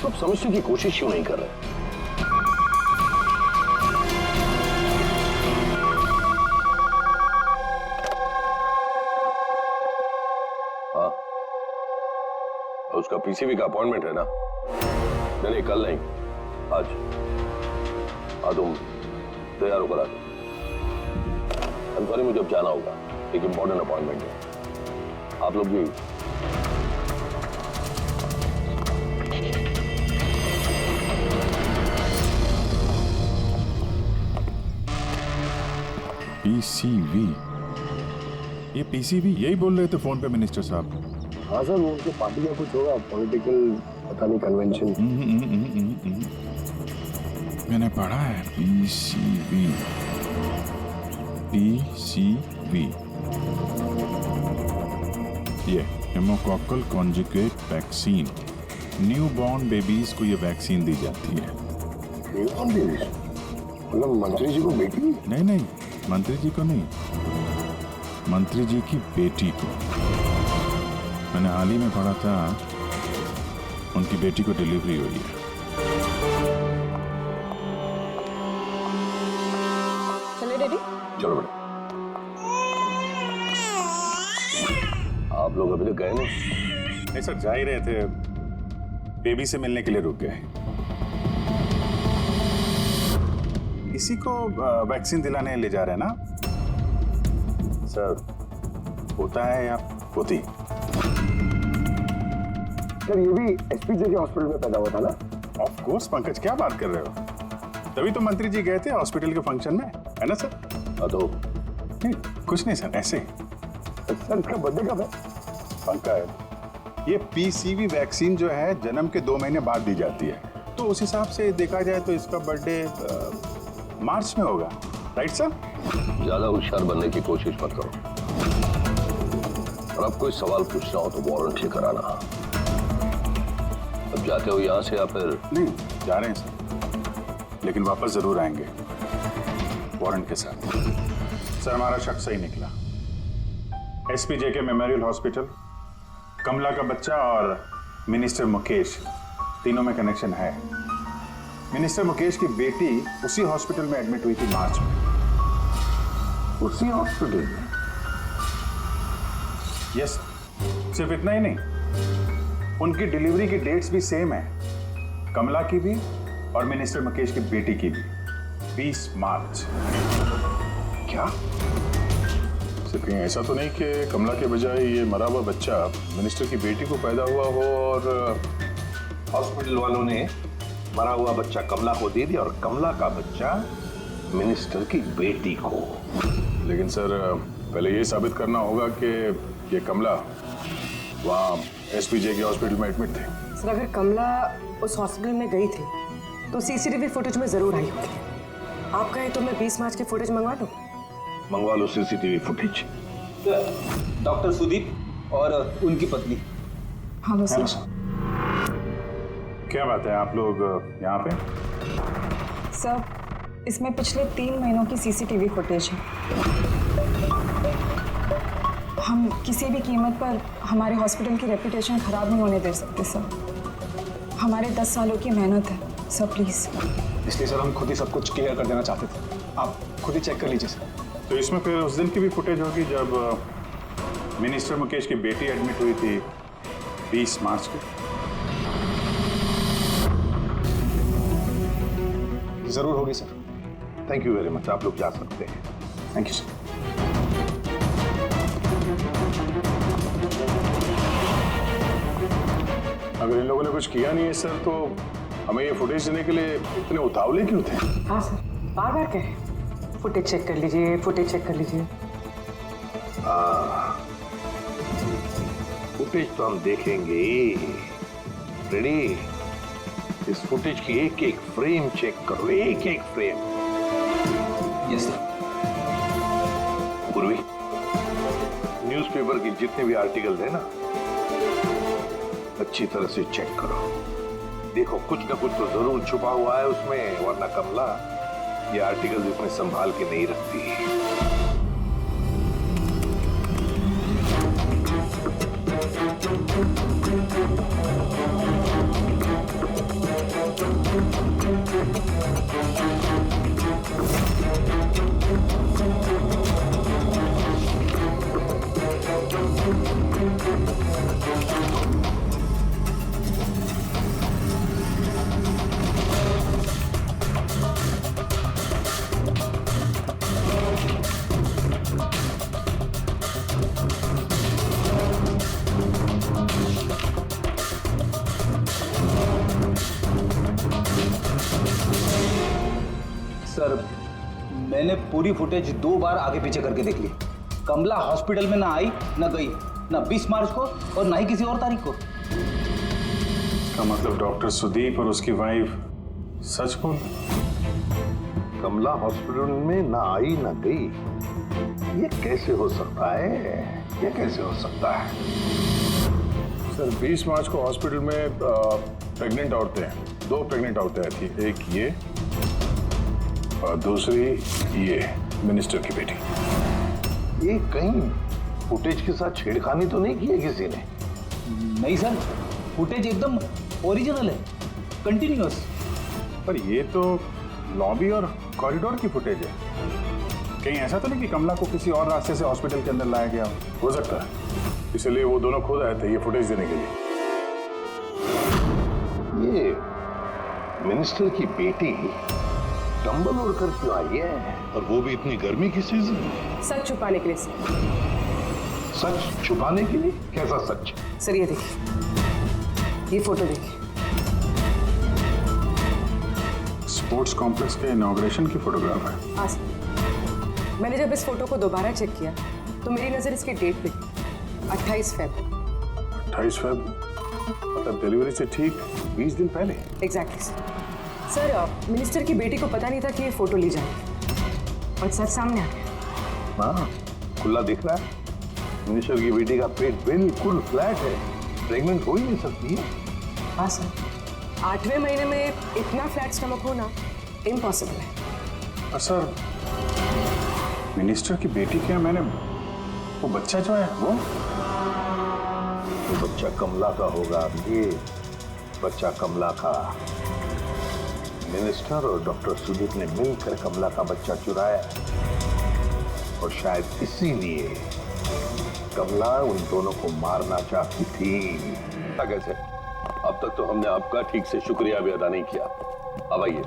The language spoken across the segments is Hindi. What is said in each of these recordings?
आप लोग समझने की कोशिश क्यों नहीं कर रहे? हाँ, उसका पीसीबी का अपॉइंटमेंट है ना? नहीं, कल नहीं, आज। हाँ, तुम तैयार होकर आ जाओ। सॉरी, मुझे अब जाना होगा, एक इंपॉर्टेंट अपॉइंटमेंट है। आप लोग भी पीसीबी, ये पीसीबी यही बोल रहे थे फोन पे मिनिस्टर साहब। हाँ सर, वो उनके पार्टी का कुछ होगा, पॉलिटिकल पता नहीं कन्वेंशन। मैंने पढ़ा है पीसीबी, पीसीबी, ये pneumococcal conjugate vaccine. New born babies को ये वैक्सीन दी जाती है। Newborn babies? मतलब मंत्री जी को बेटी? नहीं, मंत्री जी को नहीं, मंत्री जी की बेटी को। मैंने हाल ही में पढ़ा था उनकी बेटी को डिलीवरी हुई है। चले डैडी? चलो बेटा। आप लोग अभी तक गए नहीं सर, जा ही रहे थे, बेबी से मिलने के लिए रुक गए। इसी को वैक्सीन दिलाने ले जा रहे हैं ना सर? होता है या होती? सर, ये भी एसपीजे के हॉस्पिटल में पैदा हुआ था ना? ऑफ कोर्स पंकज, क्या बात कर रहे हो? तभी तो मंत्री जी गए थे हॉस्पिटल के फंक्शन में, है ना सर? तो नहीं, कुछ नहीं सर, ऐसे। सर, इसका बर्थडे कब है? पंकज, ये पीसीबी वैक्सीन जो है जन्म के 2 महीने बाद दी जाती है, तो उस हिसाब से देखा जाए तो इसका बर्थडे मार्च में होगा, राइट सर? ज्यादा होशियार बनने की कोशिश मत करो, और अब कोई सवाल पूछना हो तो वारंट लेकर आना। अब जाते हो यहाँ से या फिर? नहीं, जा रहे हैं सर, लेकिन वापस जरूर आएंगे वारंट के साथ। सर, हमारा शक सही निकला। एसपीजे के मेमोरियल हॉस्पिटल, कमला का बच्चा और मिनिस्टर मुकेश, तीनों में कनेक्शन है। मिनिस्टर मुकेश की बेटी उसी हॉस्पिटल में एडमिट हुई थी मार्च में। उसी हॉस्पिटल में? यस, सिर्फ इतना ही नहीं, उनकी डिलीवरी की डेट्स भी सेम है, कमला की भी और मिनिस्टर मुकेश की बेटी की भी, 20 मार्च। क्या? सिर्फ कहीं ऐसा तो नहीं कि कमला के बजाय ये मरा हुआ बच्चा मिनिस्टर की बेटी को पैदा हुआ हो और हॉस्पिटल वालों ने मरा हुआ बच्चा कमला को दे दिया और कमला का बच्चा मिनिस्टर की बेटी को? लेकिन सर, पहले ये साबित करना होगा कि ये कमला वहाँ एसपीजे के हॉस्पिटल में एडमिट थे। सर, अगर कमला उस हॉस्पिटल में गई थी तो सीसीटीवी फुटेज में जरूर आई होगी। आप कहें तो मैं 20 मार्च की फुटेज मंगवा दूं? मंगवा लो सीसीटीवी फुटेज। डॉक्टर सुदीप और उनकी पत्नी। हाँ सर। क्या बात है, आप लोग यहाँ पे? सर, इसमें पिछले 3 महीनों की सीसीटीवी फुटेज है। हम किसी भी कीमत पर हमारे हॉस्पिटल की रेपुटेशन खराब नहीं होने दे सकते सर। हमारे 10 सालों की मेहनत है सर, प्लीज। इसलिए सर हम खुद ही सब कुछ क्लियर कर देना चाहते थे, आप खुद ही चेक कर लीजिए सर। तो इसमें फिर उस दिन की भी फुटेज होगी जब मिनिस्टर मुकेश की बेटी एडमिट हुई थी 20 मार्च को? जरूर होगी sir. Thank you very much, आप लोग जा सकते हैं। Thank you sir. अगर इन लोगों ने कुछ किया नहीं है सर, तो हमें ये फुटेज देने के लिए इतने उतावले क्यों थे? हाँ सर, बार बार कहें फुटेज चेक कर लीजिए, फुटेज चेक कर लीजिए। फुटेज तो हम देखेंगे। रेडी? इस फुटेज की एक एक फ्रेम चेक करो, एक एक फ्रेम। Yes sir. पूर्वी, न्यूज़पेपर की जितने भी आर्टिकल है ना, अच्छी तरह से चेक करो। देखो, कुछ ना कुछ तो जरूर छुपा हुआ है उसमें, वरना कमला ये आर्टिकल इतने संभाल के नहीं रखती। सर, मैंने पूरी फुटेज 2 बार आगे पीछे करके देख ली। कमला हॉस्पिटल में ना आई ना गई, ना 20 मार्च को और ना ही किसी और तारीख को। इसका मतलब डॉक्टर सुदीप और उसकी वाइफ सच बोल। कमला हॉस्पिटल में ना आई ना गई, ये कैसे हो सकता है? ये कैसे हो सकता है? सर 20 मार्च को हॉस्पिटल में प्रेग्नेंट औरतें हैं, 2 प्रेग्नेंट औरतें थी, एक ये और दूसरी ये मिनिस्टर की बेटी। ये कहीं फुटेज के साथ छेड़खानी तो नहीं की है किसी ने? नहीं सर, फुटेज एकदम ओरिजिनल है, कंटिन्यूअस। पर ये तो लॉबी और कॉरिडोर की फुटेज है। कहीं ऐसा तो नहीं कि कमला को किसी और रास्ते से हॉस्पिटल के अंदर लाया गया हो सकता है, इसलिए वो दोनों खुद आए थे ये फुटेज देने के लिए। ये मिनिस्टर की बेटी कंबल ओढ़ कर क्यों आई है, और वो भी इतनी गर्मी की सीजन में? सच छुपाने के लिए सर। सच छुपाने के लिए? कैसा सच? सर ये देखिए, ये फोटो देखिए। स्पोर्ट्स कॉम्प्लेक्स के इनॉग्रेशन की फोटोग्राफ है। हाँ सर, मैंने जब इस फोटो को दोबारा चेक किया तो मेरी नज़र इसकी डेट पे 28 फ़रवरी। 28 फरवरी, मतलब डिलीवरी से ठीक 20 दिन पहले। Exactly sir. मिनिस्टर की बेटी को पता नहीं था कि ये फोटो ली जाएगी और सच सामने आ गया। हाँ, खुला दिख रहा है। मिनिस्टर की बेटी का पेट बिल्कुल फ्लैट है, प्रेग्नेंट हो ही नहीं सकती है। हाँ सर, 8वें महीने में इतना फ्लैट स्टमक होना इम्पॉसिबल है। सर मिनिस्टर की बेटी क्या, मैंने वो बच्चा जो है वो बच्चा कमला का होगा। ये बच्चा कमला का। मिनिस्टर और डॉक्टर सुदीप ने मिलकर कमला का बच्चा चुराया और शायद इसीलिए कमला उन दोनों को मारना चाहती थी। कैसे? अब तक तो हमने आपका ठीक से शुक्रिया भी अदा नहीं किया। अब आइए,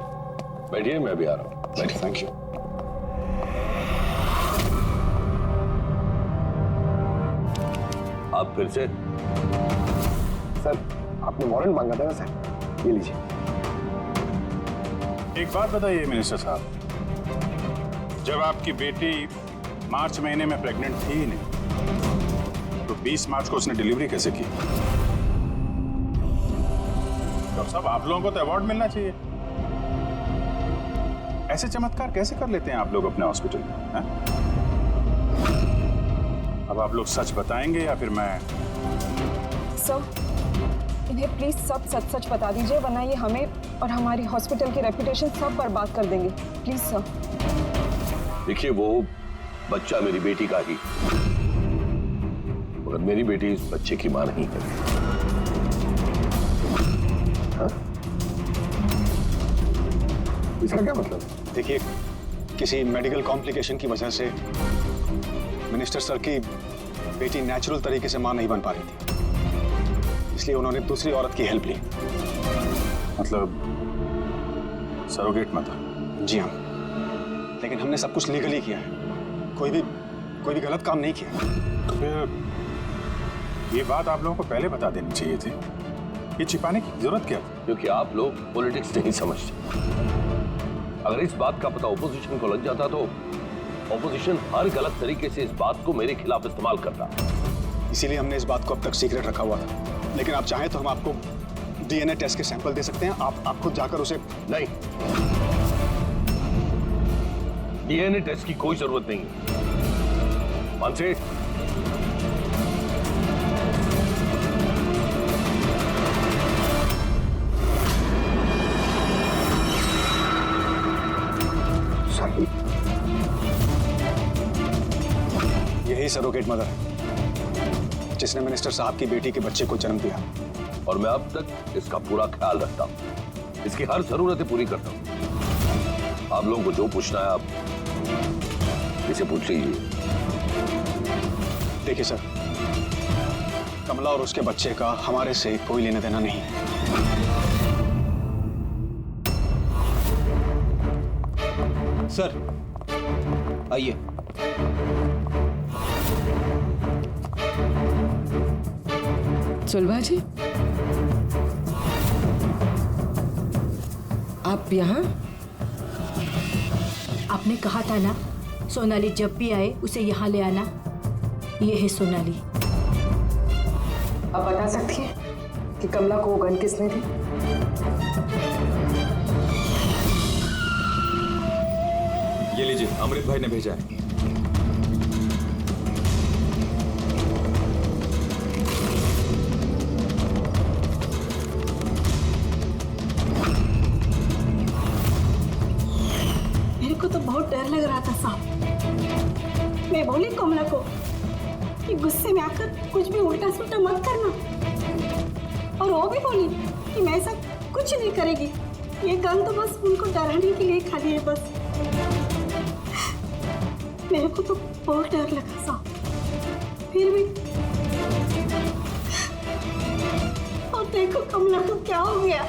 बैठिए, मैं भी आ रहा हूँ। बैठिए। Thank you. आप फिर से? सर आपने वारंट मांगा था ना सर, ये लीजिए। एक बात बताइए मिनिस्टर साहब, जब आपकी बेटी मार्च महीने में प्रेग्नेंट थी ही नहीं, तो 20 मार्च को उसने डिलीवरी कैसे की? डॉक्टर साहब, आप लोगों को तो अवार्ड मिलना चाहिए। ऐसे चमत्कार कैसे कर लेते हैं आप लोग अपने हॉस्पिटल में, हैं? अब आप लोग सच बताएंगे या फिर मैं? सर, इन्हें प्लीज सब सच सच बता दीजिए, वरना ये हमें और हमारी हॉस्पिटल की रेपुटेशन सब बर्बाद कर देंगे। Please sir. देखिए, वो बच्चा मेरी बेटी का ही, मगर मेरी बेटी इस बच्चे की मां नहीं है। हाँ? इसका क्या मतलब? देखिए, किसी मेडिकल कॉम्प्लिकेशन की वजह से मिनिस्टर सर की बेटी नेचुरल तरीके से मां नहीं बन पा रही थी, इसलिए उन्होंने दूसरी औरत की हेल्प ली। मतलब सरोगेट मदर? जी हाँ, लेकिन हमने सब कुछ लीगली किया है, कोई भी गलत काम नहीं किया। तो फिर ये बात आप लोगों को पहले बता देनी चाहिए थी। ये छिपाने की जरूरत क्या थी? क्योंकि आप लोग पॉलिटिक्स नहीं समझते। अगर इस बात का पता ऑपोजिशन को लग जाता तो ऑपोजिशन हर गलत तरीके से इस बात को मेरे खिलाफ इस्तेमाल करता। इसीलिए हमने इस बात को अब तक सीक्रेट रखा हुआ था, लेकिन आप चाहें तो हम आपको डीएनए टेस्ट के सैंपल दे सकते हैं। आप खुद जाकर उसे। नहीं, डीएनए टेस्ट की कोई जरूरत नहीं है। मानसे, यही सरोगेट मदर है जिसने मिनिस्टर साहब की बेटी के बच्चे को जन्म दिया। और मैं अब तक इसका पूरा ख्याल रखता हूं, इसकी हर जरूरतें पूरी करता हूं। आप लोगों को जो पूछना है आप इसे पूछ लीजिए। देखिए सर, कमला और उसके बच्चे का हमारे से कोई लेना देना नहीं। सर आइए। सुलभा जी, आप यहाँ? आपने कहा था ना सोनाली जब भी आए उसे यहाँ ले आना। ये है सोनाली। आप बता सकती हैं कि कमला को वो गन किसने दी? ये लीजिए, अमृत भाई ने भेजा है। मेरे को तो बहुत डर लग रहा था साहब। मैं बोली कमला को कि गुस्से में आकर कुछ भी उल्टा सुल्टा मत करना, और वो भी बोली कि मैं ऐसा कुछ नहीं करेगी। ये गन तो बस उनको डराने के लिए खाली है बस। मेरे को तो बहुत डर लगा साहब, फिर भी। और देखो कमला को क्या हो गया।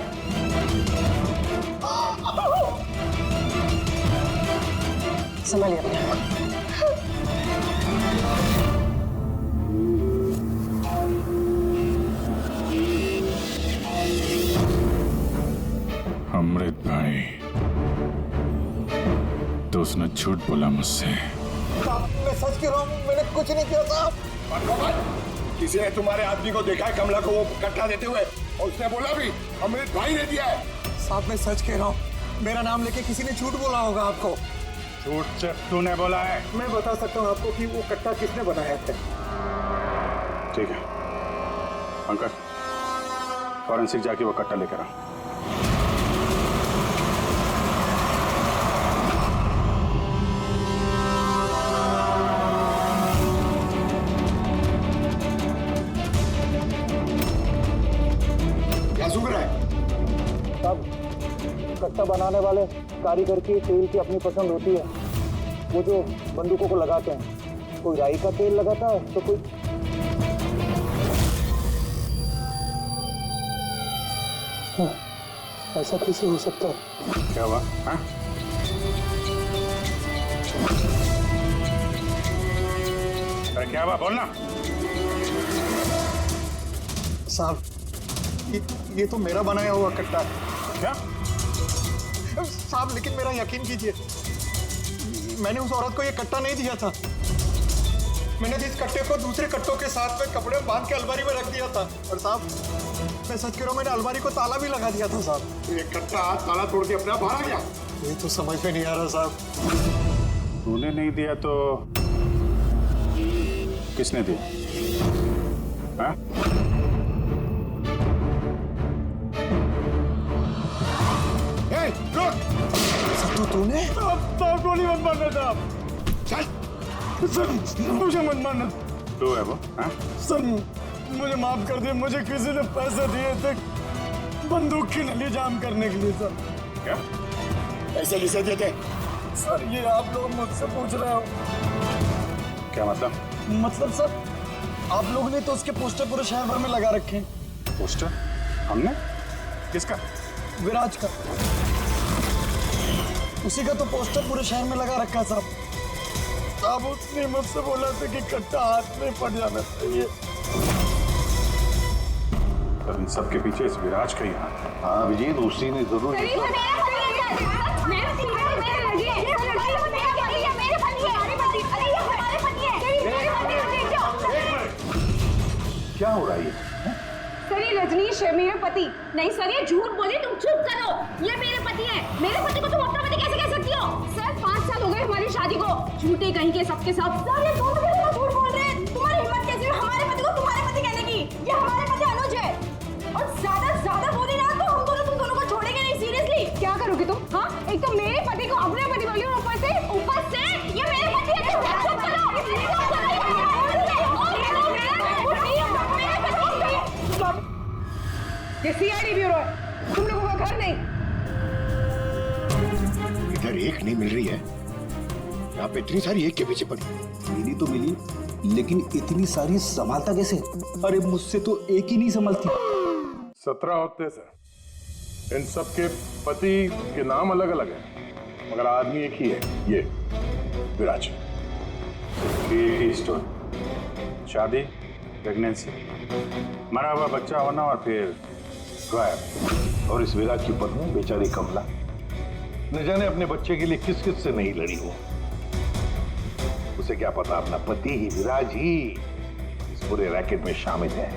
संभालिए अपने आप। अमृत भाई, तो उसने झूठ बोला मुझसे। मैं सच कह रहा हूँ, मैंने कुछ नहीं किया था। किसी ने तुम्हारे आदमी को देखा है कमला को वो कट्टा देते हुए, और उसने बोला भी अमृत भाई ने दिया है। साहब मैं सच कह रहा हूँ, मेरा नाम लेके किसी ने झूठ बोला होगा आपको। झूठ सिर्फ तूने बोला है। मैं बता सकता हूँ आपको कि वो कट्टा किसने बनाया है। ठीक है पंकज, फॉरेंसिक जाके वो कट्टा लेकर आ। क्या सुन रहा है? कट्टा बनाने वाले कारीगर की तेल की अपनी पसंद होती है। वो जो बंदूकों को लगाते हैं, कोई राई का तेल लगाता है तो कोई ऐसा कैसे हो सकता है? क्या हुआ? हाँ? अरे क्या हुआ, बोलना। साहब ये तो मेरा बनाया हुआ कट्टा है। क्या? साहब लेकिन मेरा यकीन कीजिए, मैंने उस औरत को ये कट्टा नहीं दिया था। मैंने इस कट्टे को दूसरे कट्टों के साथ में कपड़े में बांध के अलमारी में रख दिया था। और साहब मैं सच कह रहा हूँ, मैंने अलमारी को ताला भी लगा दिया था साहब। ये कट्टा ताला तोड़ के अपने आप बाहर आ गया। ये तो समझ में नहीं आ रहा साहब। तूने नहीं दिया तो किसने दिया? हाँ? तो तूने? गोली मत मारना साहब। सर मुझे मत मारना। तू है वो? हाँ? सर मुझे माफ कर दिए, मुझे किसी ने पैसे दिए थे बंदूक की नली जाम करने के लिए। सर क्या? पैसे किसे दिए थे? सर ये आप लोग मुझसे पूछ रहे हो। क्या मतलब? मतलब सर आप लोगों ने तो उसके पोस्टर पूरे शहर भर में लगा रखे हैं। पोस्टर? हमने? किसका? विराज का। उसी का तो पोस्टर पूरे शहर में लगा रखा है साहब। साहब उसने मुझसे बोला था कि कट्टा हाथ में पड़ जाना चाहिए। तो इन सबके पीछे इस विराज का ही हाथ है। हाँ अभिजीत, उसी ने जरूर। क्या हो रहा है? सर ये रजनीश है, मेरा पति। नहीं सर ये झूठ बोली, तुम चुप करो। ये मेरे पति है। मेरे पति को तुम अपना पति कैसे कह सकती हो? सर 5 साल हो गए हमारी शादी को। झूठे कहीं के सबके सब। सर ये दोनों मिलकर झूठ बोल रहे हैं। तुम्हारी हिम्मत कैसे है हमारे पति को तुम्हारे पति कहने की? ये हमारे पति अनुज है। और ज्यादा बोली ना तो हम दोनों तुम दोनों को छोड़ेंगे नहीं। सीरियसली क्या करोगे तुम? हाँ एक तो मेरे पति को अपने पति बोली और ऊपर से ये मेरे पति है। चुप करो। ये सीआईडी ब्यूरो है, तुम लोगों का घर नहीं। इधर एक नहीं मिल रही है, यहाँ पे इतनी सारी एक के पीछे पड़ी। मिली तो मिली, लेकिन इतनी सारी संभालता कैसे? अरे मुझसे तो एक ही नहीं संभलती। 17 होते सर। इन सब के पति के नाम अलग अलग हैं, मगर आदमी एक ही है, ये विराज। एक ही स्टोरी, शादी, प्रेगनेंसी, मरा हुआ बच्चा होना और फिर गायब। और इस विराज की पत्नी बेचारी कमला न जाने अपने बच्चे के लिए किस किस से नहीं लड़ी हो। उसे क्या पता अपना पति ही, विराज ही इस पूरे रैकेट में शामिल है।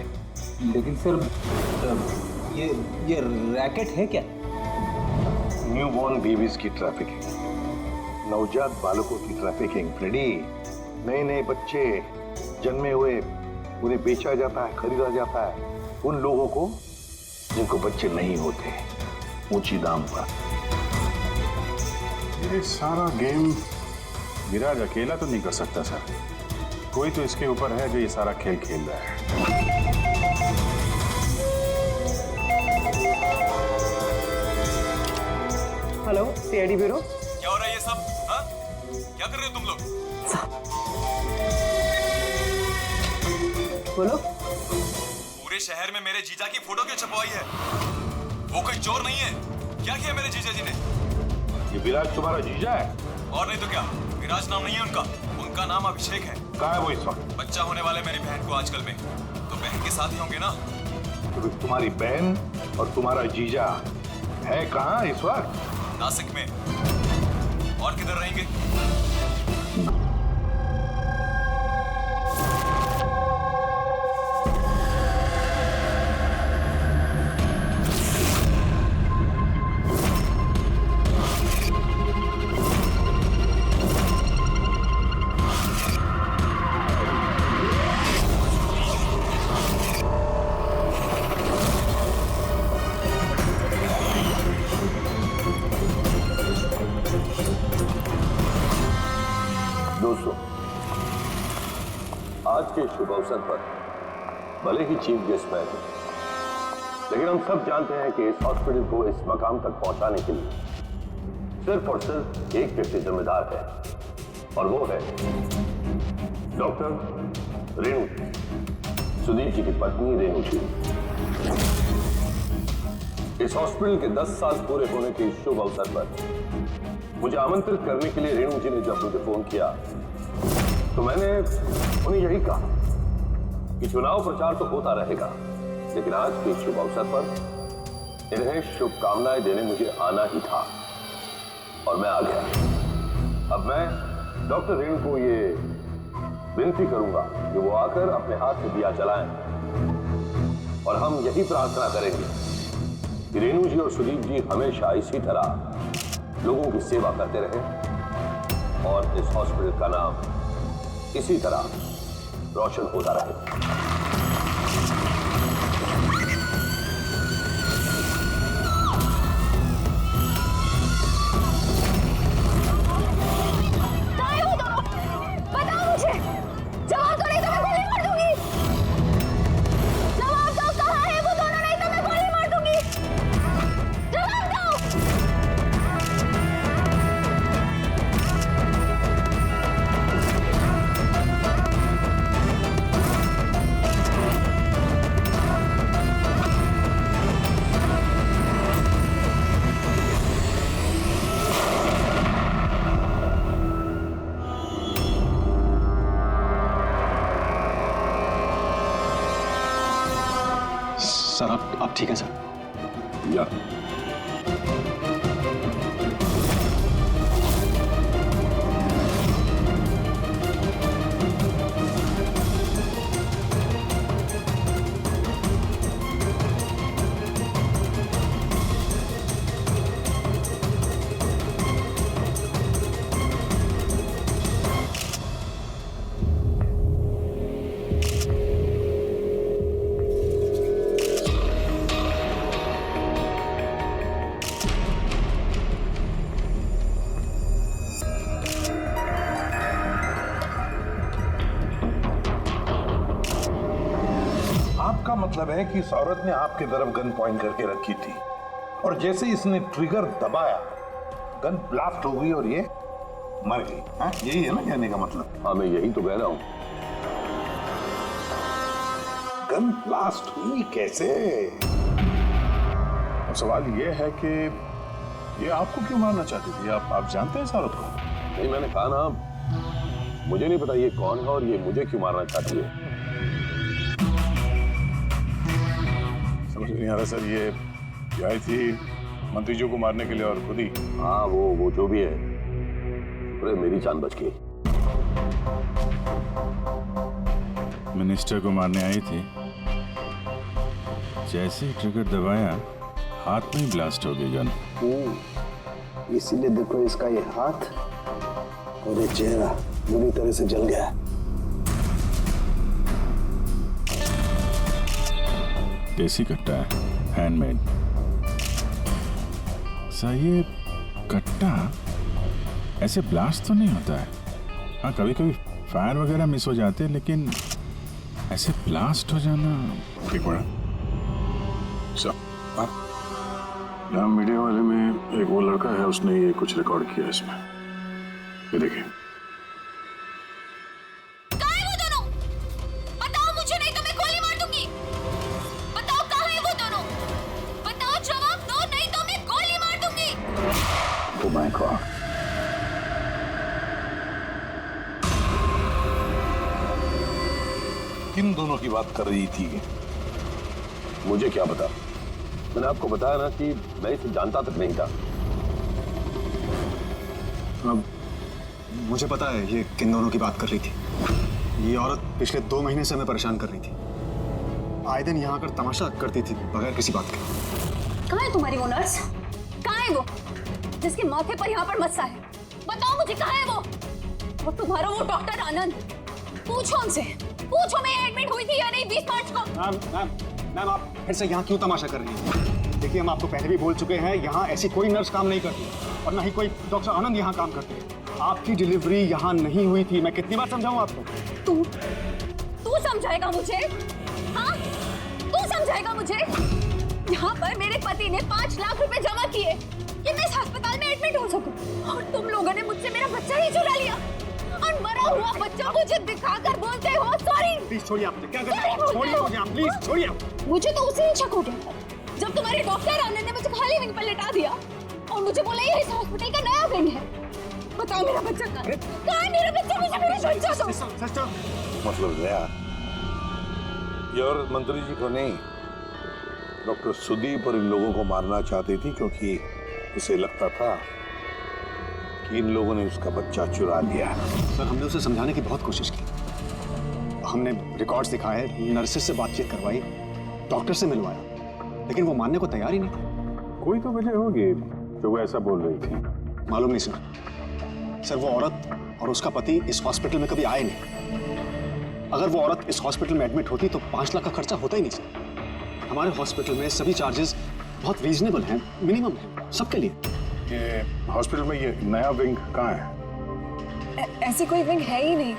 लेकिन सर ये रैकेट है क्या? न्यूबॉर्न बेबीज की ट्रैफिकिंग, नवजात बालकों की ट्रैफिकिंग, फ्रेडी। नए नए बच्चे जन्मे हुए उन्हें बेचा जाता है, खरीदा जाता है उन लोगों को जिनको बच्चे नहीं होते, ऊंची दाम पर। ये सारा गेम विराज अकेला तो नहीं कर सकता सर, कोई तो इसके ऊपर है जो ये सारा खेल खेल रहा है। Hello, CID bureau. क्या हो रहा है ये सब? हाँ? क्या कर रहे हो तुम लोग? बोलो। पूरे शहर में मेरे जीजा की फोटो क्यों छपवाई है? वो कोई चोर नहीं है। क्या किया मेरे जीजा जी ने? ये विराज तुम्हारा जीजा है? और नहीं तो क्या, विराज नाम नहीं है उनका, उनका नाम अभिषेक है। कहाँ है वो इस वक्त? बच्चा होने वाले मेरी बहन को आजकल में, तो बहन के साथ ही होंगे ना। तो तुम्हारी बहन और तुम्हारा जीजा है कहाँ इस वक्त? नासिक में। और किधर रहेंगे? दोस्तों, आज के शुभ अवसर पर भले ही चीफ गेस्ट मैं हूं, लेकिन हम सब जानते हैं कि इस हॉस्पिटल को इस मकाम तक पहुंचाने के लिए सिर्फ और सिर्फ एक व्यक्ति जिम्मेदार है, और वो है डॉक्टर रेणु, सुदीप जी की पत्नी रेणु जी। इस हॉस्पिटल के 10 साल पूरे होने के इस शुभ अवसर पर मुझे आमंत्रित करने के लिए रेणु जी ने जब मुझे फोन किया तो मैंने उन्हें यही कहा कि चुनाव प्रचार तो होता रहेगा, लेकिन आज के शुभ अवसर पर इन्हें शुभकामनाएं देने मुझे आना ही था, और मैं आ गया। अब मैं डॉक्टर रेणु को ये विनती करूंगा कि वो आकर अपने हाथ से दिया जलाएं, और हम यही प्रार्थना करेंगे कि रेणु जी और सुदीप जी हमेशा इसी तरह लोगों की सेवा करते रहे और इस हॉस्पिटल का नाम इसी तरह रोशन होता रहे। सर आप ठीक है सर? या मतलब है कि इस औरत ने आपकी तरफ गन पॉइंट करके रखी थी और जैसे इसने ट्रिगर दबाया गन ब्लास्ट हो गई और ये मर गई। हाँ, यही है ना कहने का मतलब? हाँ, मैं यही तो कह रहा हूँ। गन ब्लास्ट हुई कैसे? अब सवाल ये है कि ये आपको क्यों मारना चाहती थी? आप जानते हैं इस औरत को? नहीं, मैंने कहा ना, मुझे नहीं पता ये कौन है और ये मुझे क्यों मारना चाहती है। समझ नहीं आ रहा सर। ये आई थी मंत्री जी को मारने के लिए और खुद ही। हाँ, वो जो भी है, अरे मेरी जान बच गई। मिनिस्टर को मारने आई थी, जैसे ही ट्रिगर दबाया हाथ में ही ब्लास्ट हो गई गन। इसीलिए देखो इसका ये हाथ और ये चेहरा बुरी तरह से जल गया। देसी कट्टा है, हैंडमेड। सर ये कट्टा ऐसे ब्लास्ट तो नहीं होता है। हाँ, कभी कभी फायर वगैरह मिस हो जाते हैं, लेकिन ऐसे ब्लास्ट हो जाना। एक मिनट सर, यहाँ मीडिया वाले में एक वो लड़का है, उसने ये कुछ रिकॉर्ड किया इसमें। ये देखिए। कहाँ है वो दोनों? बताओ मुझे, नहीं तो मैं गोली मार दूंगी। बताओ कहाँ है वो दोनों? बताओ, जवाब दो, नहीं तो मैं गोली मार दूंगी। Oh my God. किन दोनों की बात कर रही थी? मुझे क्या पता? मैंने आपको बताया ना कि मैं इसे जानता तक नहीं था। अब मुझे पता है ये किन दोनों की बात कर रही थी। ये औरत पिछले 2 महीने से हमें परेशान कर रही थी। आए दिन यहाँ आकर तमाशा करती थी बगैर किसी बात के। कहाँ है तुम्हारी वो नर्स? कहाँ है वो जिसके माथे पर यहाँ पर मस्सा है? बताओ मुझे, कहाँ है वो? और तुम्हारा वो डॉक्टर आनंद, पूछो उनसे, पूछो मैं एडमिट हुई थी या नहीं 20 मार्च को। मैम आप फिर से यहाँ क्यों तमाशा कर रही हैं? देखिए, हम आपको पहले भी बोल चुके हैं, यहाँ ऐसी कोई नर्स काम नहीं करती और ना ही कोई डॉक्टर आनंद यहाँ काम करते हैं। आपकी डिलीवरी यहाँ नहीं हुई थी। मैं कितनी बार समझाऊं आपको? तू समझाएगा मुझे? हाँ, तू समझाएगा मुझे? यहाँ पर मेरे पति ने 5 लाख रुपए जमा किए कि मैं इस अस्पताल में एडमिट हो सकूं, और तुम लोगों ने मुझसे मेरा बच्चा ही चुरा लिया और मरा हुआ बच्चा मुझे दिखाकर बोलते हो सॉरी। प्लीज छोड़िए, आप क्या कर रहे हैं? छोड़िए मुझे, आप प्लीज छोड़िए। मुझे तो उसी ही शक हो गया जब तुम्हारे डॉक्टर आनंद ने मुझे खाली विंग पर लेटा दिया और मुझे बोला ये इस हॉस्पिटल का नया विंग है। बताओ मेरा बच्चा कहाँ है? मेरा बच्चा? मुझे मेरा बच्चा दो। मतलब गया ये औरत मंत्री जी को नहीं, डॉक्टर सुदीप और इन लोगों को मारना चाहती थी, क्योंकि उसे लगता था कि इन लोगों ने उसका बच्चा चुरा लिया। सर, हमने उसे समझाने की बहुत कोशिश की। हमने रिकॉर्ड्स दिखाए, नर्सेस से बातचीत करवाई, डॉक्टर से मिलवाया, लेकिन वो मानने को तैयार ही नहीं थी। कोई तो वजह होगी जो वो ऐसा बोल रही थी। मालूम नहीं सर, वो औरत और उसका पति इस हॉस्पिटल में कभी आए नहीं। अगर वो औरत इस हॉस्पिटल में एडमिट होती तो 5 लाख का खर्चा होता ही नहीं सर। हमारे हॉस्पिटल में सभी चार्जेस बहुत रीजनेबल हैं, मिनिमम है सबके लिए। ये हॉस्पिटल में ये नया विंग कहाँ है? ऐसी कोई विंग है ही नहीं।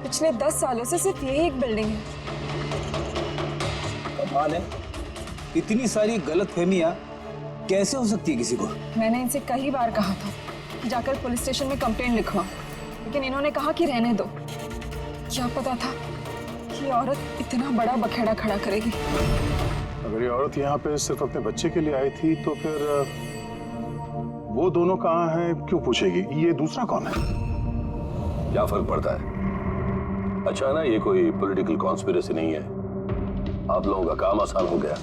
पिछले 10 सालों से सिर्फ यही एक बिल्डिंग है। कमाल है, इतनी सारी गलतफहमियां कैसे हो सकती है किसी को? मैंने इनसे कई बार कहा था कि जाकर पुलिस स्टेशन में कंप्लेंट लिखवा, लेकिन इन्होंने कहा कि रहने दो। क्या पता था कि ये औरत इतना बड़ा बखेड़ा खड़ा करेगी। अगर ये औरत यहाँ पे सिर्फ अपने बच्चे के लिए आई थी तो फिर वो दोनों कहाँ हैं क्यों पूछेगी? ये दूसरा कौन है? क्या फर्क पड़ता है? अच्छा ना, ये कोई पॉलिटिकल कॉन्स्पिरेसी नहीं है। आप लोगों का काम आसान हो गया।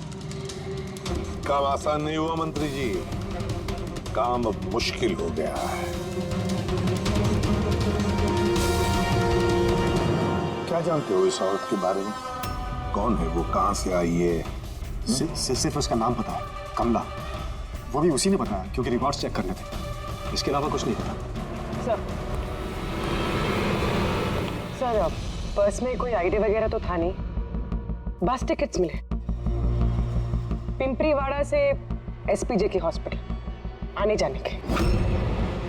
काम आसान नहीं हुआ मंत्री जी, काम अब मुश्किल हो गया है। क्या जानते हो इस औरत के बारे में? कौन है वो, कहां से आई है? सिर्फ उसका नाम पता है, कमला। वो भी उसी ने बताया क्योंकि रिकॉर्ड्स चेक करने थे। इसके अलावा कुछ नहीं पता। सर, पर्स में कोई आईडी वगैरह तो था नहीं, बस टिकट्स मिले पिंपरीवाड़ा से एसपीजे की हॉस्पिटल आने जाने के।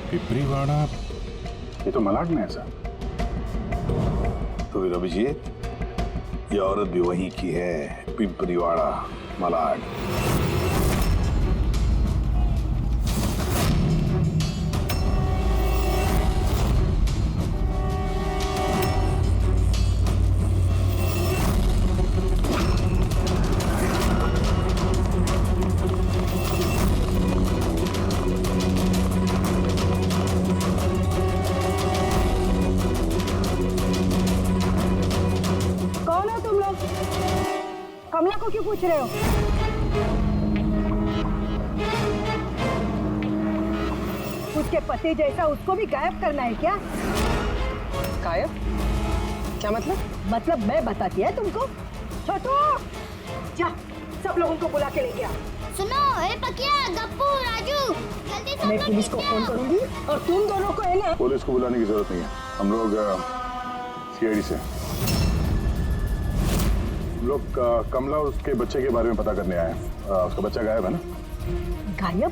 पिंपरीवाड़ा? ये तो मलाड में है सर। तो फिर अभिजीत, ये औरत भी वहीं की है। एसपी परिवाड़ा मलाड। कौन हो तुम लोग? कमला को क्यों पूछ रहे हो? उसके पति जैसा उसको भी गायब करना है क्या? गायब? क्या मतलब? मतलब मैं बताती है तुमको। छोटू, जा सब लोगों को बुला के लेके आ। सुनो, ए पकिया, गप्पू, राजू, जल्दी सब मैं लोग पुलिस को नीचे फोन आओ। करूंगी और तुम दोनों को है ना। पुलिस को बुलाने की जरूरत नहीं है, हम लोग सीआईडी से हम लोग कमला और उसके बच्चे के बारे में पता करने आए हैं। उसका बच्चा गायब है ना? गायब?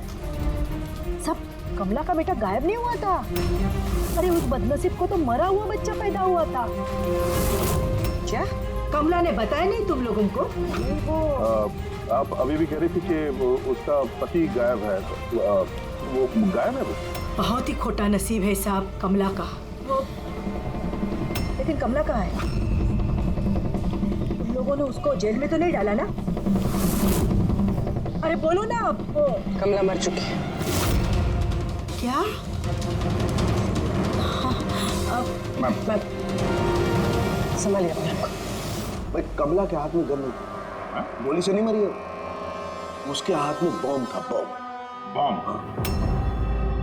सब कमला का बेटा गायब नहीं हुआ था। अरे उस बदनसीब को तो मरा हुआ बच्चा पैदा हुआ था। क्या कमला ने बताया नहीं तुम लोगों को? आप अभी भी कह रही थी कि उसका पति गायब है, वो गायब है? बहुत ही खोटा नसीब है साहब कमला का। वो लेकिन कमला कहाँ है? तुम लोगों ने उसको जेल में तो नहीं डाला ना? अरे बोलो ना अब। कमला मर चुकी है। क्या? मैं संभालिए अपने आप को। भाई कमला के हाथ में गन नहीं था, गोली से नहीं मरी है, उसके हाथ में बॉम्ब था। बॉम्ब?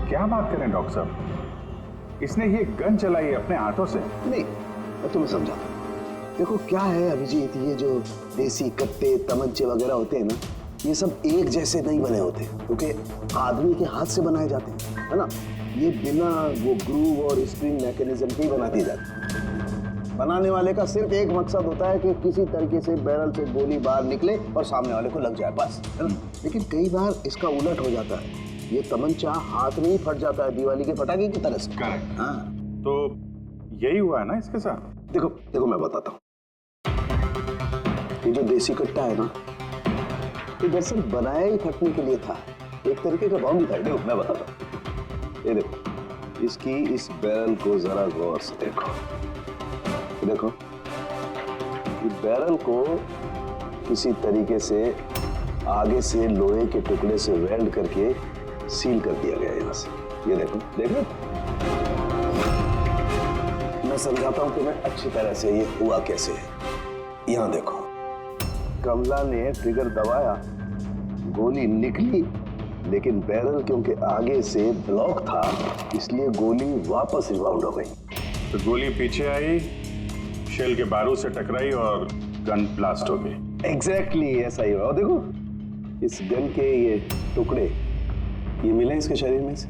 क्या बात कर रहे हैं डॉक्टर साहब? इसने ये गन चलाई है अपने हाथों से? नहीं, मैं तुम्हें समझाता हूँ। देखो क्या है अभिजीत, ये जो देसी कट्टे तमंचे वगैरह होते हैं ना, ये सब एक जैसे नहीं बने होते, क्योंकि आदमी के हाथ से बनाए जाते हैं, है ना? ये बिना वो ग्रूव और स्प्रिंग मैकेनिज्म के ही बना दिए जाते हैं। बनाने वाले का सिर्फ एक मकसद होता है कि किसी तरीके से बैरल से गोली बाहर निकले और सामने वाले को लग जाए, बस, है ना? लेकिन कई बार इसका उलट हो जाता है, ये तमंचा हाथ में ही फट जाता है, दिवाली के पटाखे की तरह से। करेक्ट। हाँ, तो यही हुआ है ना इसके साथ? देखो मैं बताता हूँ। ये जो देसी कट्टा है ना, ये दरअसल बनाया ही फटने के लिए था, एक तरीके का बॉम्ब था। देखो मैं बताता हूँ, ये देखो, इसकी इस बैरल को जरा गौर से देखो। ये देखो, इस बैरल को किसी तरीके से आगे से लोहे के टुकड़े से वेल्ड करके सील कर दिया गया यहाँ से। ये देखो, देखो मैं समझाता हूँ तुम्हें अच्छी तरह से ये हुआ कैसे है। यहाँ देखो, कमला ने ट्रिगर दबाया, गोली निकली, लेकिन बैरल क्योंकि आगे से ब्लॉक था, इसलिए गोली वापस रिबाउंड हो गई। तो गोली पीछे आई, शेल के बारूद से टकराई और गन ब्लास्ट हो गई। एग्जैक्टली ऐसा ही हुआ। और देखो, इस गन के ये टुकड़े ये मिले इसके शरीर में से।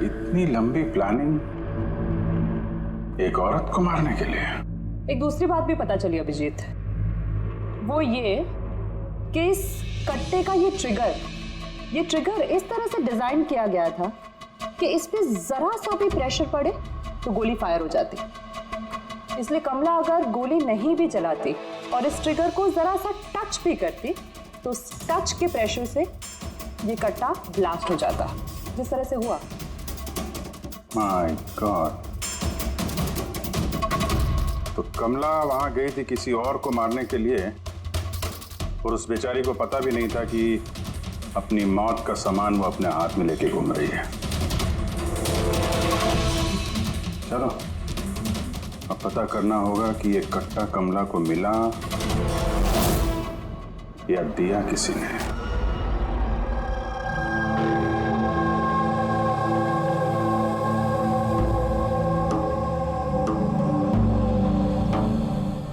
इतनी लंबी प्लानिंग एक औरत को मारने के लिए? एक दूसरी बात भी पता चली अभिजीत, वो ये कि इस कट्टे का ये ट्रिगर इस तरह से डिजाइन किया गया था कि इस पे जरा सा भी प्रेशर पड़े तो गोली फायर हो जाती। इसलिए कमला अगर गोली नहीं भी चलाती और इस ट्रिगर को जरा सा टच भी करती तो उस टच के प्रेशर से ये कट्टा ब्लास्ट हो जाता, जिस तरह से हुआ। My God. तो कमला वहां गई थी किसी और को मारने के लिए, और उस बेचारी को पता भी नहीं था कि अपनी मौत का सामान वो अपने हाथ में लेके घूम रही है। चलो अब पता करना होगा कि ये कट्टा कमला को मिला या दिया किसी ने।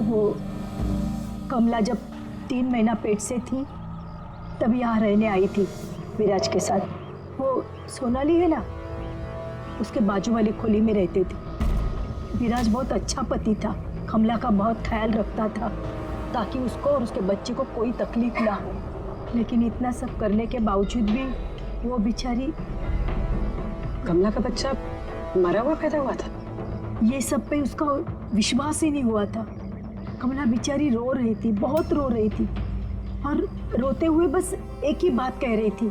वो कमला जब 3 महीना पेट से थी तब यहाँ रहने आई थी विराज के साथ। वो सोनाली है ना, उसके बाजू वाली खोली में रहते थे। विराज बहुत अच्छा पति था, कमला का बहुत ख्याल रखता था ताकि उसको और उसके बच्चे को कोई तकलीफ ना हो। लेकिन इतना सब करने के बावजूद भी वो बेचारी। कमला का बच्चा मरा हुआ पैदा हुआ था? ये सब पे उसका विश्वास ही नहीं हुआ था। कमला बेचारी रो रही थी, बहुत रो रही थी, और रोते हुए बस एक ही बात कह रही थी,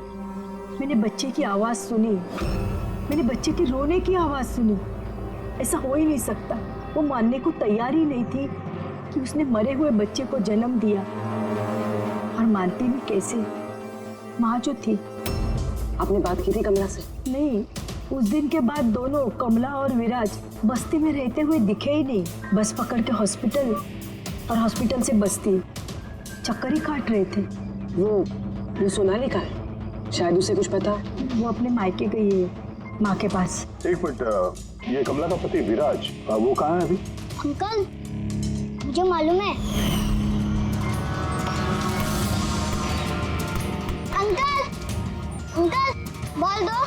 मैंने बच्चे की आवाज़ सुनी, मैंने बच्चे के रोने की आवाज़ सुनी। ऐसा हो ही नहीं सकता। वो मानने को तैयार ही नहीं थी कि उसने मरे हुए बच्चे को जन्म दिया, और मानती भी कैसे। माँ जो थी। आपने बात की थी कमला से? नहीं, उस दिन के बाद दोनों, कमला और विराज, बस्ती में रहते हुए दिखे ही नहीं। बस पकड़ के हॉस्पिटल, और हॉस्पिटल से बस्ती, चक्कर ही काट रहे थे। वो सोनाली का है, शायद उसे कुछ पता है। वो अपने मायके गई है, माँ के पास। एक मिनट, ये कमला का पति विराज, वो कहाँ है अभी? अंकल, मुझे मालूम है। अंकल, अंकल, बॉल दो।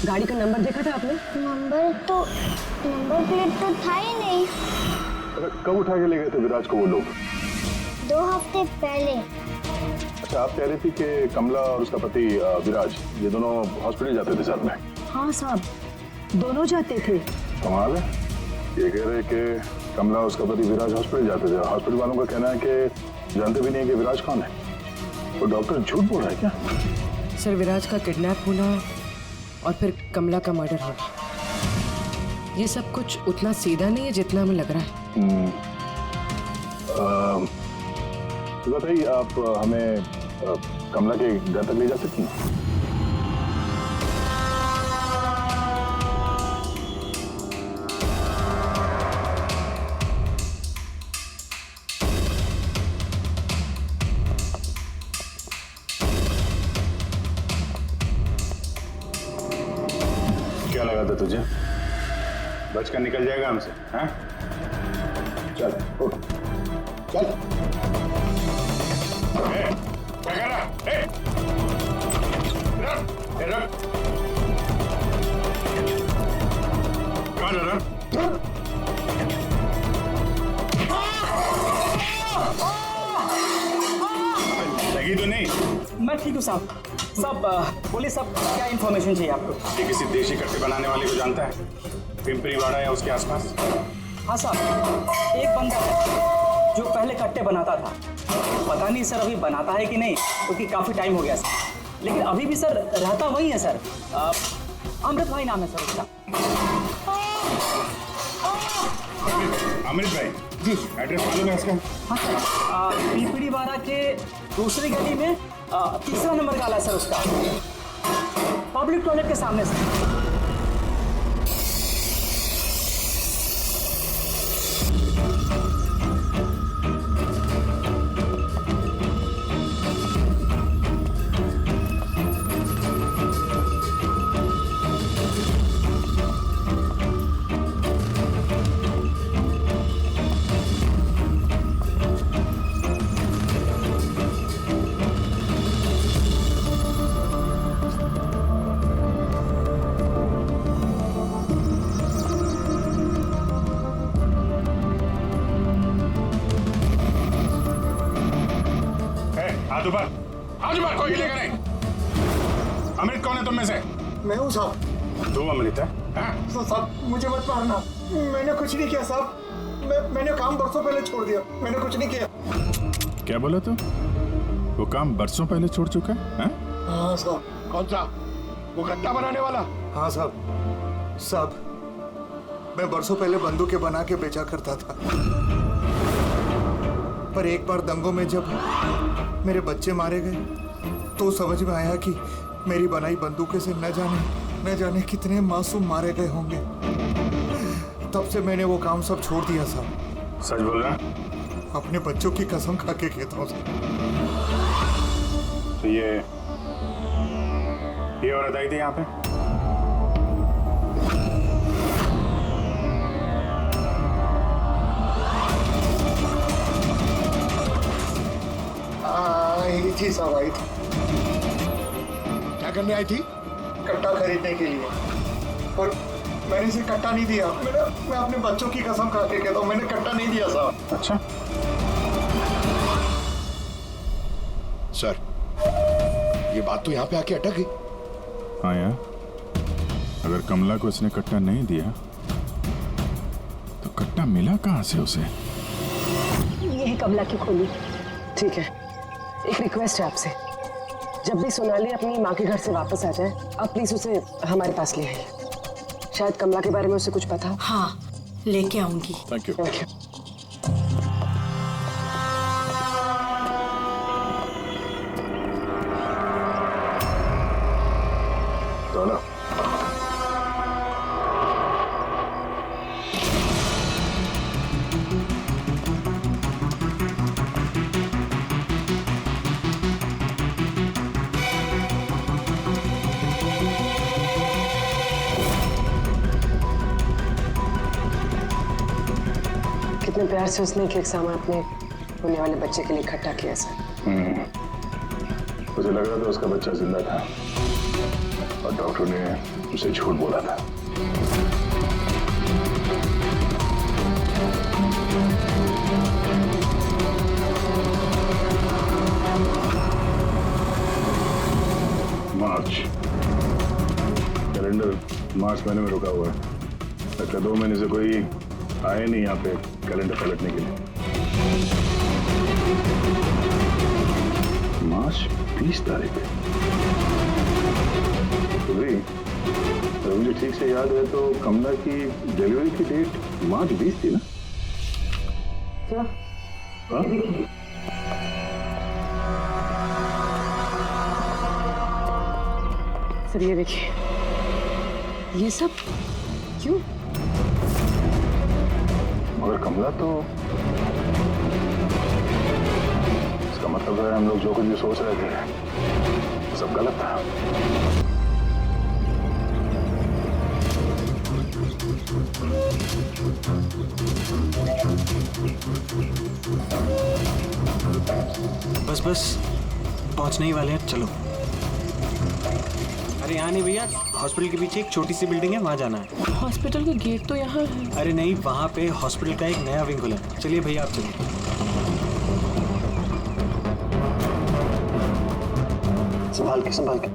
गाड़ी का नंबर देखा था आपने? नंबर प्लेट तो था ही नहीं। अरे कब उठा के ले गए थे विराज को वो लोग? 2 हफ्ते पहले। अच्छा, आप कह रही थी कि कमला और उसका पति विराज, ये दोनों हॉस्पिटल जाते थे साथ में? हाँ साहब, दोनों जाते थे। कमाल है, ये कह रहे कि कमला और उसका पति विराज हॉस्पिटल जाते थे। हॉस्पिटल वालों का कहना है कि जानते भी नहीं है कि विराज कौन है। तो डॉक्टर झूठ बोल रहा है क्या? सर, विराज का किडनैप होना और फिर कमला का मर्डर होना, ये सब कुछ उतना सीधा नहीं है जितना हमें लग रहा है। तो बताइए, आप हमें कमला के घर तक ले जा सकती हैं? क्या लगा था तुझे? बचकर निकल जाएगा हमसे? हैं? चल उठ, चल। क्या कर रहा? रख। कहाँ जा रहा? लगी तो नहीं? मैं ठीक हूँ साहब। बोलिए साहब, क्या इन्फॉर्मेशन चाहिए आपको? ये किसी देशी कट्टे बनाने वाले को जानता है? पिंपरीवाड़ा या उसके आसपास? हाँ साहब, एक बंदा है जो पहले कट्टे बनाता था। पता नहीं सर अभी बनाता है कि नहीं, क्योंकि काफ़ी टाइम हो गया सर। लेकिन अभी भी सर रहता वही है सर। अमृत भाई नाम है सर उसका। अमृत भाई जी, एड्रेस मालूम है इसका? हाँ सर, पिंपरीवाड़ा के दूसरी गली में 3रा नंबर गाला सर उसका, पब्लिक टॉयलेट के सामने सर। आज बार कोई लेकर नहीं। अमृत कौन है तुम में से? मैं हूँ साहब। तू अमृत है? साहब मुझे मत मारना, मैंने कुछ नहीं किया साहब। मैंने काम बरसों पहले छोड़ दिया, मैंने कुछ नहीं किया। क्या बोला तू? वो काम बरसों पहले छोड़ चुका है? हाँ साहब। कौन सा? वो गट्टा बनाने वाला? हाँ साहब, मैं बरसों पहले बंदूकें बना के बेचा करता था, पर एक बार दंगों में जब मेरे बच्चे मारे गए तो समझ में आया कि मेरी बनाई बंदूकें से न जाने कितने मासूम मारे गए होंगे। तब से मैंने वो काम सब छोड़ दिया साहब। सच बोल रहा? अपने बच्चों की कसम खा के कहता हूँ। तो ये औरत आई थी यहाँ पे? आई थी साहब, आई थी। क्या करने आई थी? कट्टा खरीदने के लिए, पर मैंने इसे कट्टा नहीं दिया। मैं अपने बच्चों की कसम खा के कहता हूँ, मैंने कट्टा नहीं दिया साहब। अच्छा, ये बात तो यहाँ पे आके अटक गई। हाँ यार, अगर कमला को इसने कट्टा नहीं दिया तो कट्टा मिला कहाँ से उसे? ये है कमला की खोली। ठीक है, एक रिक्वेस्ट है आपसे, जब भी सोनाली अपनी माँ के घर से वापस आ जाए आप प्लीज उसे हमारे पास ले आइए। शायद कमला के बारे में उसे कुछ पता हो। हाँ, लेके आऊंगी। Thank you. तो ना कितने प्यार से उसने एक एक सामान अपने होने वाले बच्चे के लिए इकट्ठा किया सर। उसे लग रहा था उसका बच्चा जिंदा था और डॉक्टर ने उसे झूठ बोला था। मार्च कैलेंडर मार्च महीने में रुका हुआ है। अच्छा 2 महीने से कोई आए नहीं यहाँ पे कैलेंडर पलटने के लिए। मार्च 20 तारीख तो भाई, तो मुझे ठीक से याद है तो कमला की डिलीवरी की डेट मार्च 20 थी ना? हाँ? सर ये देखिए, ये सब क्यों? मगर कमला तो, इसका मतलब है हम लोग जो कुछ भी सोच रहे थे सब गलत था। बस बस पहुंचने ही वाले हैं, चलो। अरे यहाँ नहीं भैया, हॉस्पिटल के पीछे एक छोटी सी बिल्डिंग है, वहाँ जाना है। हॉस्पिटल का गेट तो यहाँ है। अरे नहीं, वहाँ पे हॉस्पिटल का एक नया विंग खुला है। चलिए भैया आप चलिए। संभाल के संभाल के।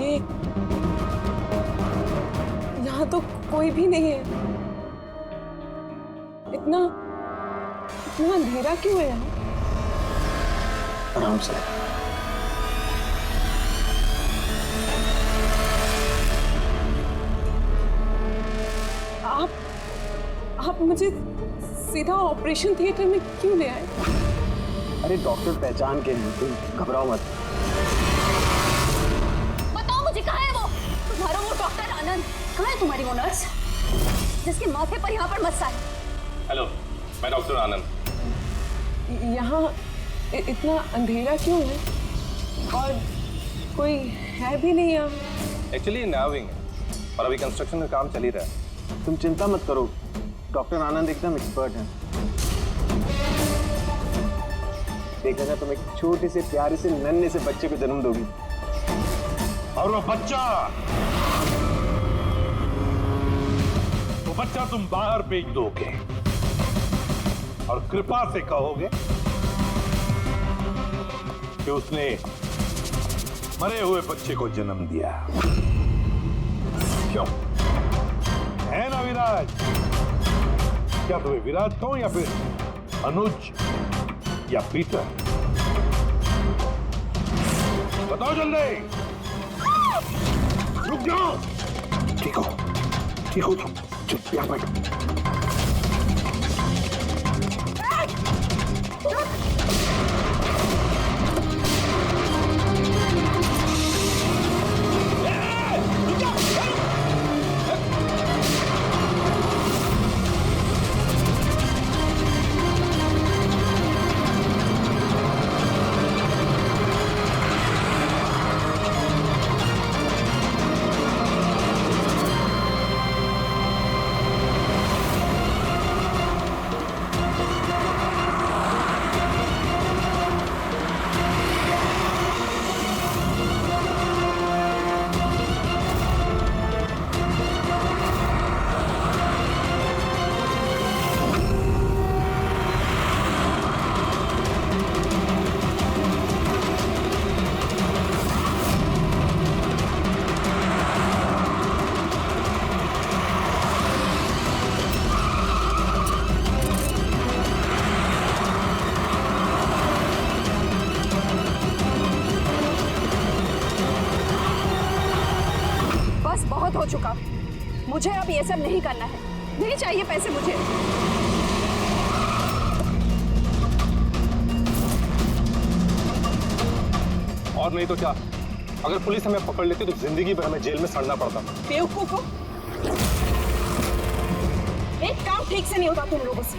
ये यहाँ तो कोई भी नहीं है। इतना अंधेरा क्यों है यहाँ? आराम से। आप मुझे सीधा ऑपरेशन थिएटर में क्यों ले आए? अरे डॉक्टर पहचान के हैं, तुम घबराओ मत। बताओ मुझे, कहाँ है वो तुम्हारा वो डॉक्टर आनंद? कहाँ है तुम्हारी वो नर्स जिसके माथे पर यहाँ पर मस्सा है? हेलो, मैं डॉक्टर आनंद। यहाँ इतना अंधेरा क्यों है और कोई है भी नहीं यहाँ? एक्चुअली नया विंग है और अभी कंस्ट्रक्शन का काम चल ही रहा है। तुम चिंता मत करो, डॉक्टर आनंद एकदम एक्सपर्ट हैं। देखना तुम एक छोटे से प्यारे से नन्हे से बच्चे को जन्म दोगी। और वो बच्चा तुम बाहर भेज दोगे और कृपा से कहोगे कि उसने मरे हुए बच्चे को जन्म दिया। क्यों है ना विराज? क्या तुम्हें विराज कहूं या फिर अनुज या पीटर? बताओ जल्दी। रुक जाओ। ठीक हो तुम, चुप यहाँ बैठो। हो चुका है। मुझे अब ये सब नहीं करना है। नहीं चाहिए पैसे मुझे। और नहीं तो क्या, अगर पुलिस हमें पकड़ लेती तो जिंदगी भर हमें जेल में सड़ना पड़ता। बेवकूफ हो, एक काम ठीक से नहीं होता तुम लोगों से।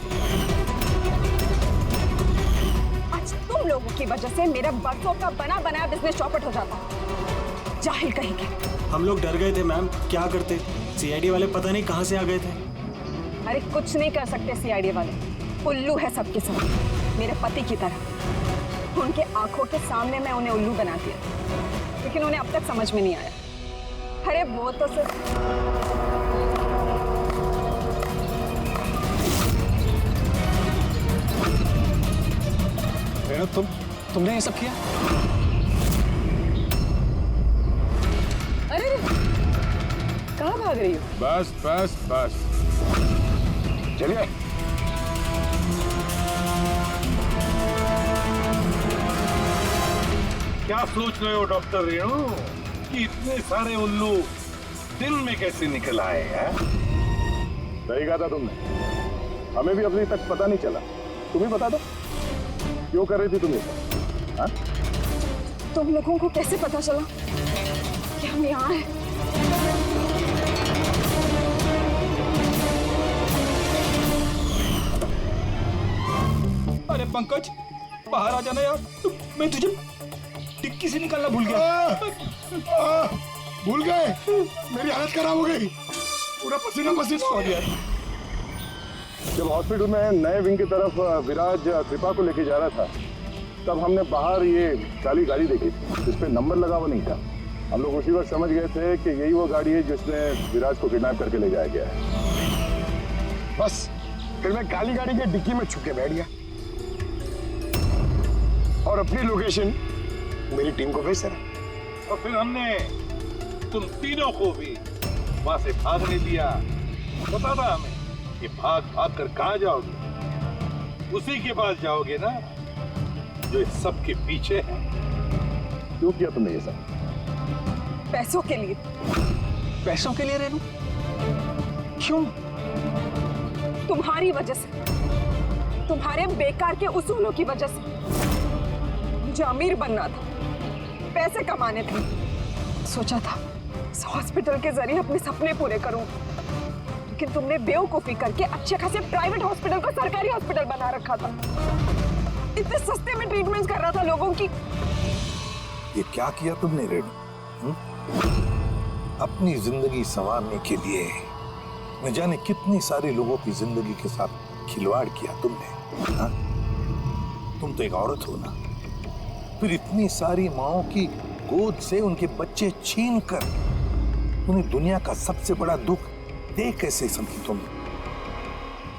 आज तुम लोगों की वजह से मेरा बरसों का बना बनाया बिजनेस चौपट हो जाता। जाहिल कहेंगे। हम लोग डर गए थे मैम, क्या करते? सीआईडी वाले पता नहीं कहां से आ गए थे। अरे कुछ नहीं कर सकते सीआईडी वाले, उल्लू है सबके सब, मेरे पति की तरह। उनके आंखों के सामने मैं उन्हें उल्लू बना दिया, लेकिन उन्हें अब तक समझ में नहीं आया। अरे वो तो सिर्फ तुमने ये सब किया? अरे कहाँ भाग रही हो? बस बस बस, चलिए। क्या सोच रहे हो डॉक्टर रेणु कि इतने सारे उल्लू दिन में कैसे निकल आए हैं? सही कहा था तुमने, हमें भी अभी तक पता नहीं चला। तुम्हें बता दो क्यों कर रही थी तुम ये सब? हाँ? तुम लोगों को कैसे पता चला कि हम यहाँ हैं? अरे पंकज, बाहर आ जाना यार, मैं तुझे टिक्की से निकालना भूल गया। भूल गए? मेरी हालत खराब हो गई, पूरा पसीना पसीना हो गया। जब हॉस्पिटल में नए विंग की तरफ विराज कृपा को लेके जा रहा था, तब हमने बाहर ये काली गाड़ी देखी थी जिसपे नंबर लगा हुआ नहीं था। हम लोग उसी वक्त समझ गए थे कि यही वो गाड़ी है जिसमें विराज को किडनैप करके ले जाया गया है। बस फिर मैं काली गाड़ी के डिक्की में छुप के बैठ गया और अपनी लोकेशन मेरी टीम को भेज रहा। और फिर हमने तुम तीनों को भी वहां से भागने दिया। पता था हमें कि भाग भाग कर कहां जाओगे, उसी के पास जाओगे ना जो इस सब के पीछे है। क्यों किया तुमने ये सब? पैसों के लिए। पैसों के लिए रेनू? क्यों? तुम्हारी वजह से, तुम्हारे बेकार के उसूलों की वजह से। मुझे अमीर बनना था, पैसे कमाने थे। सोचा था इस हॉस्पिटल के जरिए अपने सपने पूरे करूं, लेकिन तुमने बेवकूफी करके अच्छे खासे प्राइवेट हॉस्पिटल को सरकारी हॉस्पिटल बना रखा था। इतने सस्ते में ट्रीटमेंट कर रहा था लोगों की। ये क्या किया तुमने रेणु? अपनी जिंदगी संवारने के लिए न जाने कितनी सारे लोगों की जिंदगी के साथ खिलवाड़ किया तुमने। हाँ? तुम तो एक औरत हो ना, फिर इतनी सारी माओं की गोद से उनके बच्चे छीन कर उन्हें दुनिया का सबसे बड़ा दुख दे कैसे समझी तुम?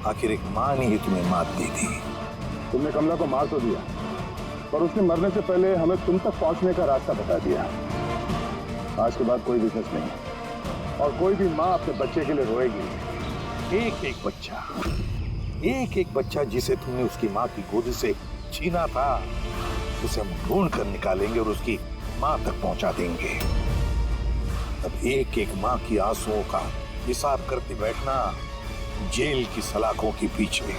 आखिर एक मां ने ही तुम्हें मात दे दी। तुमने कमला को मार तो दिया, पर उसने मरने से पहले हमें तुम तक पहुंचने का रास्ता बता दिया। आज के बाद कोई बिजनेस नहीं और कोई भी माँ अपने बच्चे के लिए रोएगी। एक एक बच्चा जिसे तुमने उसकी माँ की गोद से छीना था, उसे हम ढूंढ कर निकालेंगे और उसकी माँ तक पहुंचा देंगे। अब एक एक माँ की आंसुओं का हिसाब करते बैठना जेल की सलाखों के पीछे।